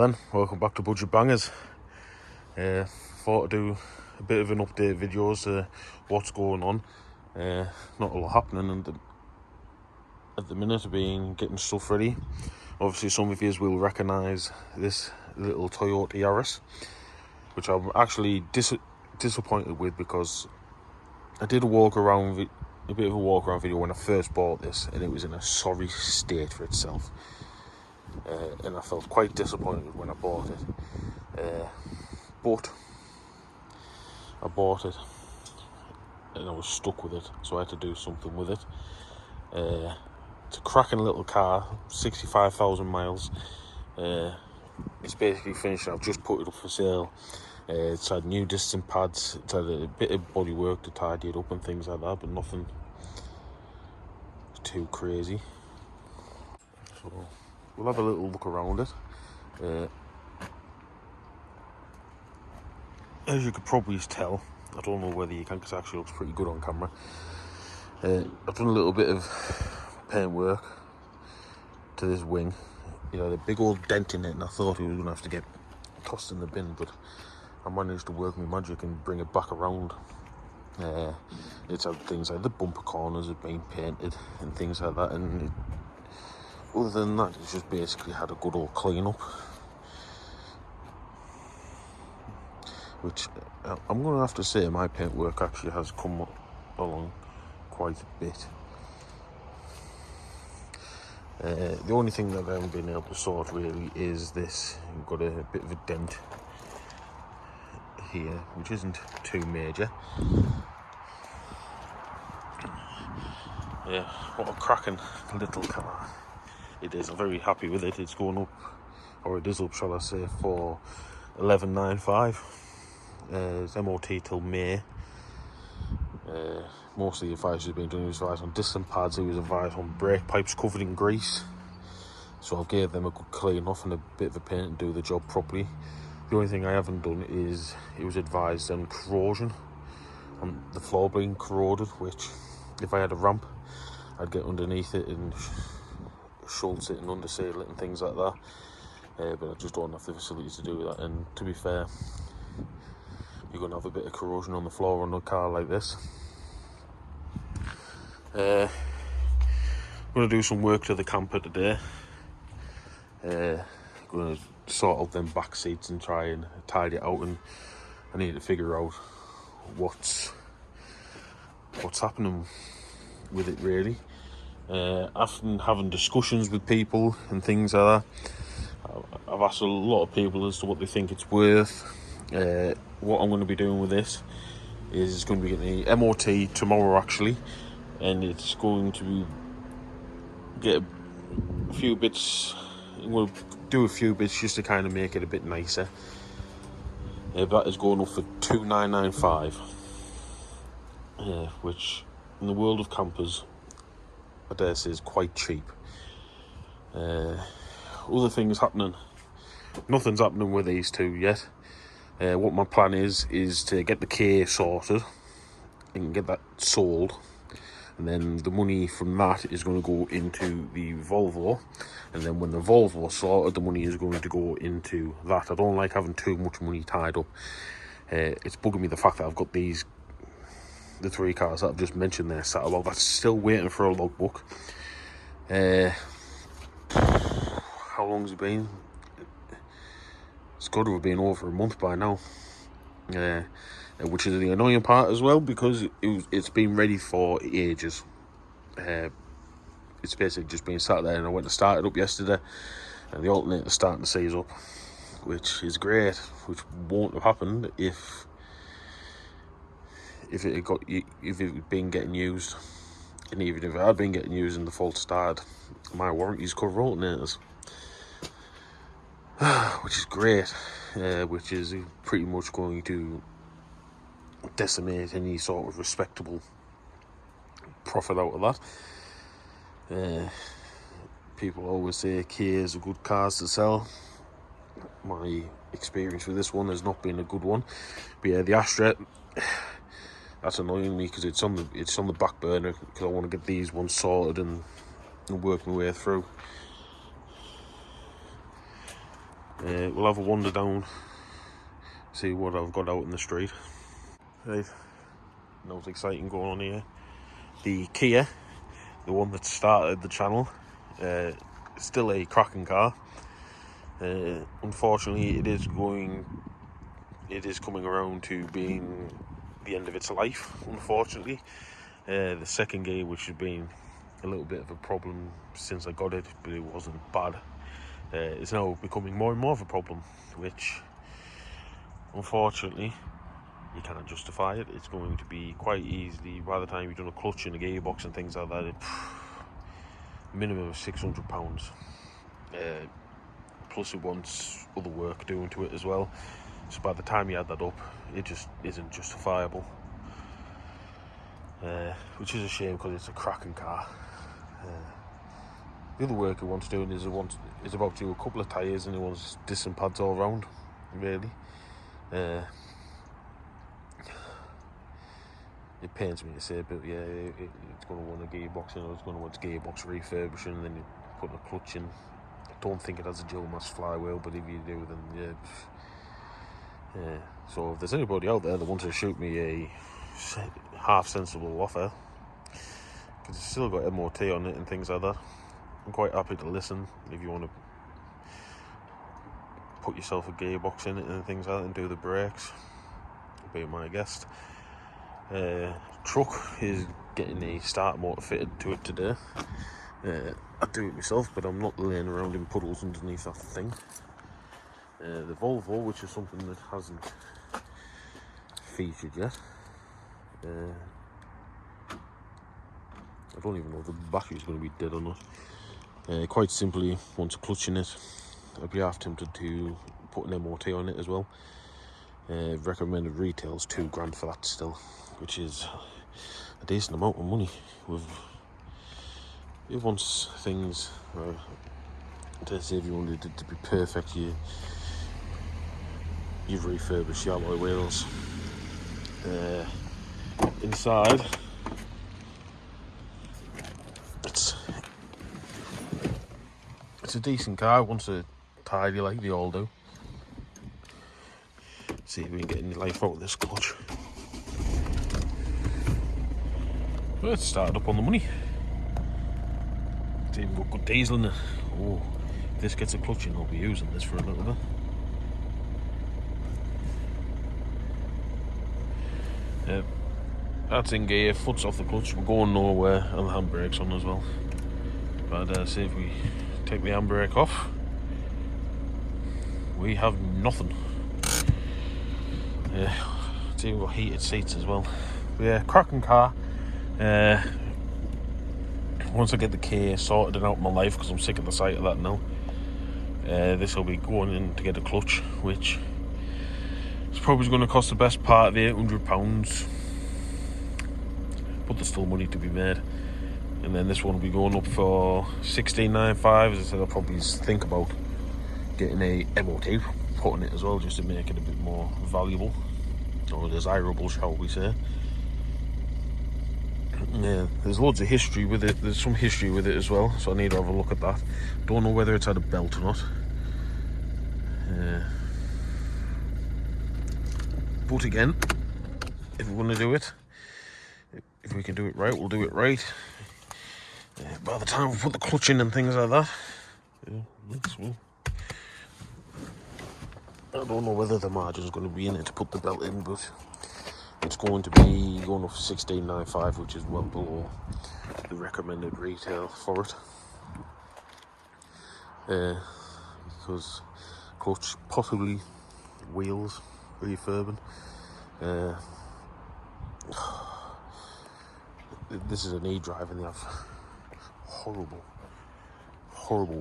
then, welcome back to Budget Bangers. Thought I'd do a bit of an update video as to what's going on. Not a lot happening at the minute. I've been getting stuff ready. Obviously some of you will recognise this little Toyota Yaris, which I'm actually disappointed with, because I did a bit of a walk around video when I first bought this, and it was in a sorry state for itself. And I felt quite disappointed when I bought it. But I bought it and I was stuck with it, so I had to do something with it. It's a cracking little car, 65,000 miles. It's basically finished. I've just put it up for sale. It's had new distance pads, it's had a bit of body work to tidy it up and things like that, but nothing too crazy. So we'll have a little look around it. As you could probably tell, I don't know whether you can, because it actually looks pretty good on camera. I've done a little bit of paint work to this wing. You know, the big old dent in it, and I thought it was going to have to get tossed in the bin, but I managed to work my magic and bring it back around. It's had things like the bumper corners have been painted and things like that, and other than that, it's just basically had a good old clean up, which I'm going to have to say my paint work actually has come along quite a bit. The only thing that I haven't been able to sort really is this. I've got a bit of a dent here, which isn't too major. Yeah, what a cracking little car it is. I'm very happy with it. It's going up, or it is up, shall I say, for 11,955. It's MOT till May. Most of the advice has been done. He was advised on distant pads, he was advised on brake pipes covered in grease, so I've gave them a good clean off and a bit of a paint and do the job properly. The only thing I haven't done is it was advised on corrosion, on the floor being corroded, which if I had a ramp I'd get underneath it and schultz it and underseal it and things like that, but I just don't have the facilities to do that. And to be fair, you're going to have a bit of corrosion on the floor on a car like this. I'm going to do some work to the camper today. I'm going to sort out them back seats and try and tidy it out, and I need to figure out what's happening with it really. After having discussions with people and things like that, I've asked a lot of people as to what they think it's worth. What I'm going to be doing with this is it's going to be getting a MOT tomorrow actually, and it's going to get a few bits. We'll do a few bits just to kind of make it a bit nicer. That is going up for 2,995, which in the world of campers, I dare say, is quite cheap. Other things happening. Nothing's happening with these two yet. What my plan is to get the K sorted and get that sold, and then the money from that is going to go into the Volvo, and then when the Volvo's sorted, the money is going to go into that. I don't like having too much money tied up. It's bugging me the fact that I've got the three cars that I've just mentioned there sat about. That's still waiting for a logbook. How long's it been? It's got to have been over a month by now, which is the annoying part as well, because it's been ready for ages. It's basically just been sat there, and I went to start it up yesterday, and the alternator's starting to seize up, which is great, which won't have happened if it had been getting used. And even if it had been getting used and the fault started, my warranties cover alternators, which is great, which is pretty much going to decimate any sort of respectable profit out of that. People always say Kias are good cars to sell. My experience with this one has not been a good one. But yeah, the Astra, that's annoying me because it's on the back burner, because I want to get these ones sorted and work my way through. We'll have a wander down, see what I've got out in the street. Right, nothing exciting going on here. The Kia, the one that started the channel, still a cracking car. Unfortunately, it is coming around to being the end of its life, unfortunately. The second gear, which has been a little bit of a problem since I got it, but it wasn't bad, is now becoming more and more of a problem, which unfortunately you can't justify it. It's going to be quite easily, by the time you've done a clutch and a gearbox and things like that, minimum of £600. Plus it wants other work doing to it as well, so by the time you add that up, it just isn't justifiable, which is a shame because it's a cracking car. The other work it wants doing is about to do a couple of tyres, and it wants disc and pads all round, really. It pains me to say, but yeah, it's going to want a gearbox, it's going to want gearbox refurbishing, and then you put a clutch in. I don't think it has a dual mass flywheel, but if you do, then yeah. So if there's anybody out there that wants to shoot me a half sensible offer, because it's still got MOT on it and things like that, I'm quite happy to listen. If you want to put yourself a gearbox in it and things like that and do the brakes, be my guest. Truck is getting a start motor fitted to it today. I do it myself, but I'm not laying around in puddles underneath that thing. The Volvo, which is something that hasn't featured yet. I don't even know if the battery's going to be dead or not. Quite simply, once a clutch in it, I'd be half tempted to put an MOT on it as well. Recommended retail's £2,000 for that still, which is a decent amount of money. It wants things, to say, if you wanted it to be perfect, you've refurbished the alloy wheels. Inside, it's a decent car. It wants a tidy like they all do. See if we can get any life out of this clutch. Well, it's started up on the money. It's even got good diesel in it. Oh, if this gets a clutch in, I'll be using this for a little bit. That's in gear, foot's off the clutch, we're going nowhere, and the handbrake's on as well. But see if we take the handbrake off, we have nothing. It's even got heated seats as well. But yeah, cracking car. Once I get the K sorted and out of my life, because I'm sick of the sight of that now, this will be going in to get a clutch, which is probably going to cost the best part of £800, but there's still money to be made. And then this one will be going up for $16.95. As I said, I'll probably think about getting a MOT put in it as well, just to make it a bit more valuable or desirable, shall we say. Yeah, there's loads of history with it. There's some history with it as well, so I need to have a look at that. Don't know whether it's had a belt or not. But again, if we're going to do it, if we can do it right, we'll do it right. By the time we put the clutch in and things like that, I don't know whether the margin's going to be in it to put the belt in, but it's going to be going up for $16.95, which is well below the recommended retail for it. Because clutch, possibly wheels refurbing. This is an e-drive and they have horrible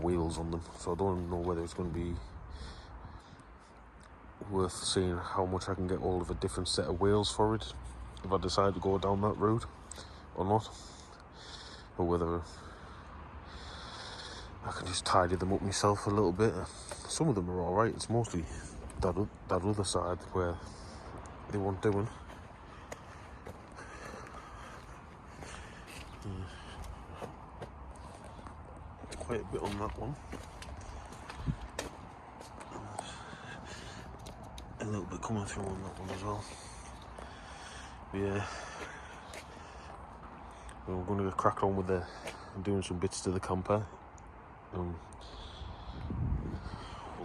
wheels on them, so I don't know whether it's going to be worth seeing how much I can get all of a different set of wheels for it if I decide to go down that route or not, or whether I can just tidy them up myself a little bit. Some of them are alright, it's mostly that other side where they want doing. Quite a bit on that one. a little bit coming through on that one as well. Yeah, we're going to get cracked on with doing some bits to the camper. We'll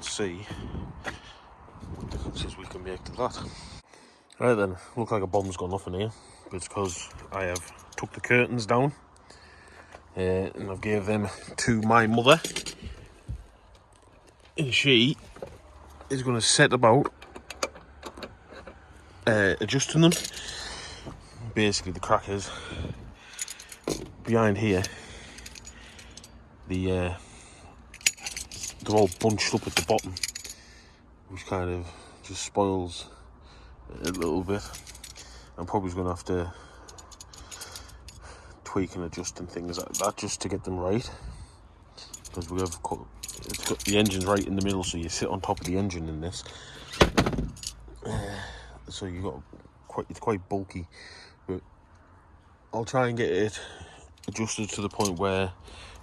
see what differences we can make to that. Right then, look like a bomb's gone off in here, but it's because I have took the curtains down and I've gave them to my mother, and she is going to set about adjusting them. Basically, the crack is behind here. They're all bunched up at the bottom, which kind of just spoils it a little bit. I'm probably going to have to tweak and adjust and things like that just to get them right, because it's got the engine's right in the middle, so you sit on top of the engine in this. So it's quite bulky, but I'll try and get it adjusted to the point where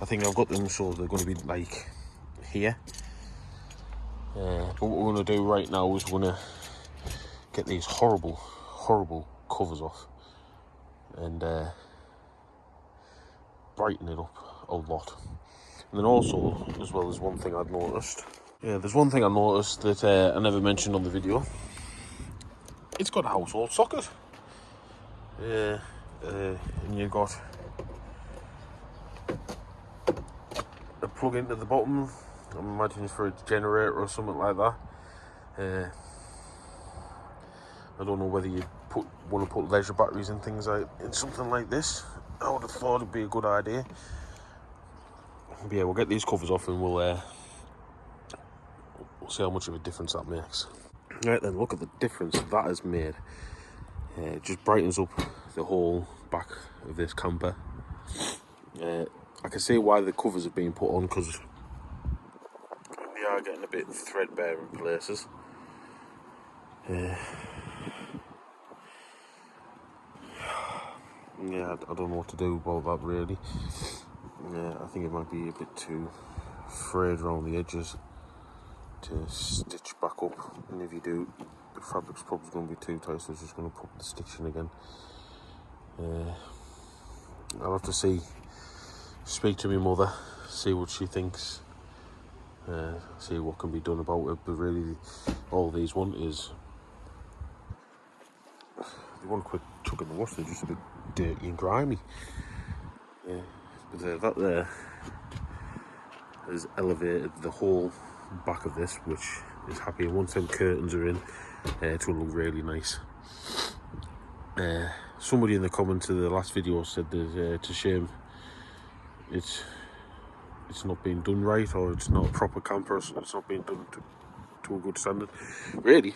I think I've got them so they're going to be like here. But what we're going to do right now is we're going to get these horrible covers off and brighten it up a lot. And then also, as well, there's one thing I've noticed. Yeah, there's one thing I noticed that I never mentioned on the video. It's got a household socket. And you've got a plug into the bottom. I'm imagining for a generator or something like that. I don't know whether you want to put leisure batteries and things like in something like this. I would have thought it'd be a good idea. But yeah, we'll get these covers off and we'll see how much of a difference that makes. Right then, look at the difference that has made. It just brightens up the whole back of this camper. I can see why the covers have been put on, because they are getting a bit threadbare in places. Yeah, I don't know what to do about that really. Yeah, I think it might be a bit too frayed around the edges to stitch back up, and if you do, the fabric's probably going to be too tight, so it's just going to put the stitching again. I'll have to speak to my mother, see what she thinks, see what can be done about it. But really, all these want is they want a quick chuck in the wash. They're just a bit dirty and grimy. Yeah, but that there has elevated the whole back of this, which is happy. And once them curtains are in, it's going to look really nice. Somebody in the comments of the last video said that it's a shame it's not being done right, or it's not a proper camper, so it's not being done to a good standard. Really,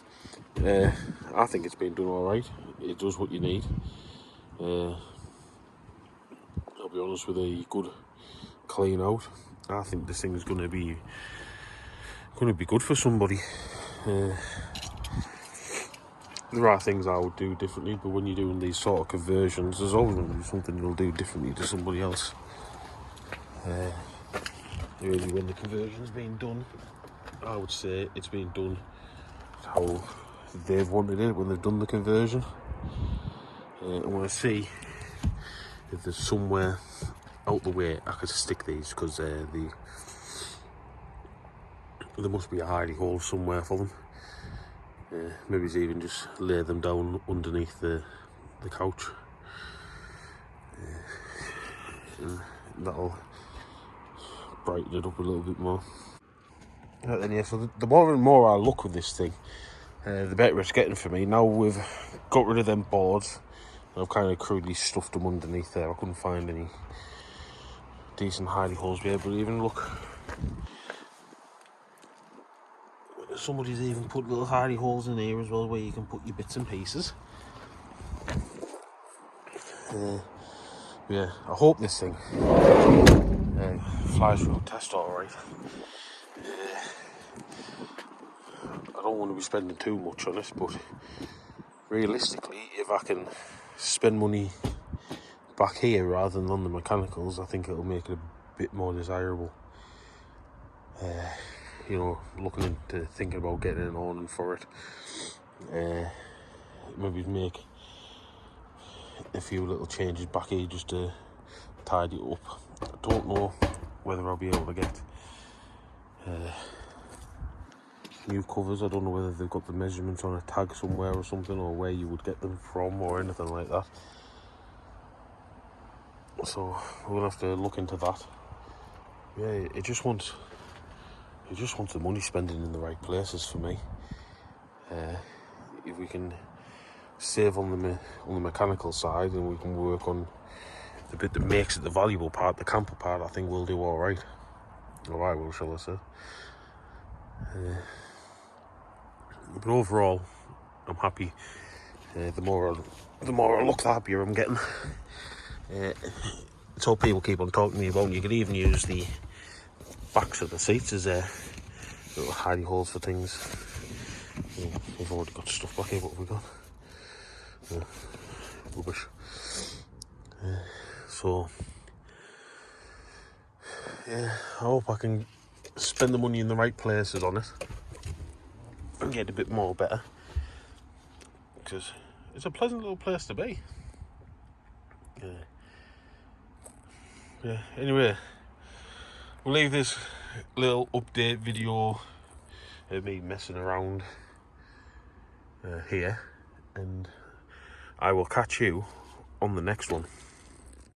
I think it's been done alright. It does what you need. I'll be honest, with a good clean out, I think this thing is going to be good for somebody. There are things I would do differently, but when you're doing these sort of conversions, there's always going to be something you'll do differently to somebody else. Really, when the conversion's been done, I would say it's been done how they've wanted it when they've done the conversion. I want to see if there's somewhere out the way I could stick these, because there must be a hidey hole somewhere for them. Maybe even just lay them down underneath the couch, and that'll brighten it up a little bit more. Right then, yeah, so the more and more I look with this thing, the better it's getting for me. Now we've got rid of them boards, and I've kind of crudely stuffed them underneath there. I couldn't find any decent hidey holes here, but even look, somebody's even put little hidey holes in here as well, where you can put your bits and pieces. Yeah, I hope this thing flies through the test alright. I don't want to be spending too much on it, but realistically, if I can spend money back here rather than on the mechanicals, I think it'll make it a bit more desirable. you know, looking into thinking about getting an awning for it. Maybe make a few little changes back here just to tidy it up. I don't know whether I'll be able to get new covers. I don't know whether they've got the measurements on a tag somewhere or something, or where you would get them from or anything like that. So we'll have to look into that. Yeah, it just wants the money spending in the right places for me. If we can save on the mechanical side, and we can work on the bit that makes it the valuable part, the camper part, I think we'll do all right. Or I will, shall I say. But overall, I'm happy. The more I look, the happier I'm getting. It's all people keep on talking to me about. You could even use the backs of the seats as little hidey holes for things. We've already got stuff back here. What have we got? Rubbish. So yeah, I hope I can spend the money in the right places on it and get a bit more better, because it's a pleasant little place to be. Yeah. Anyway, we'll leave this little update video of me messing around here, and I will catch you on the next one.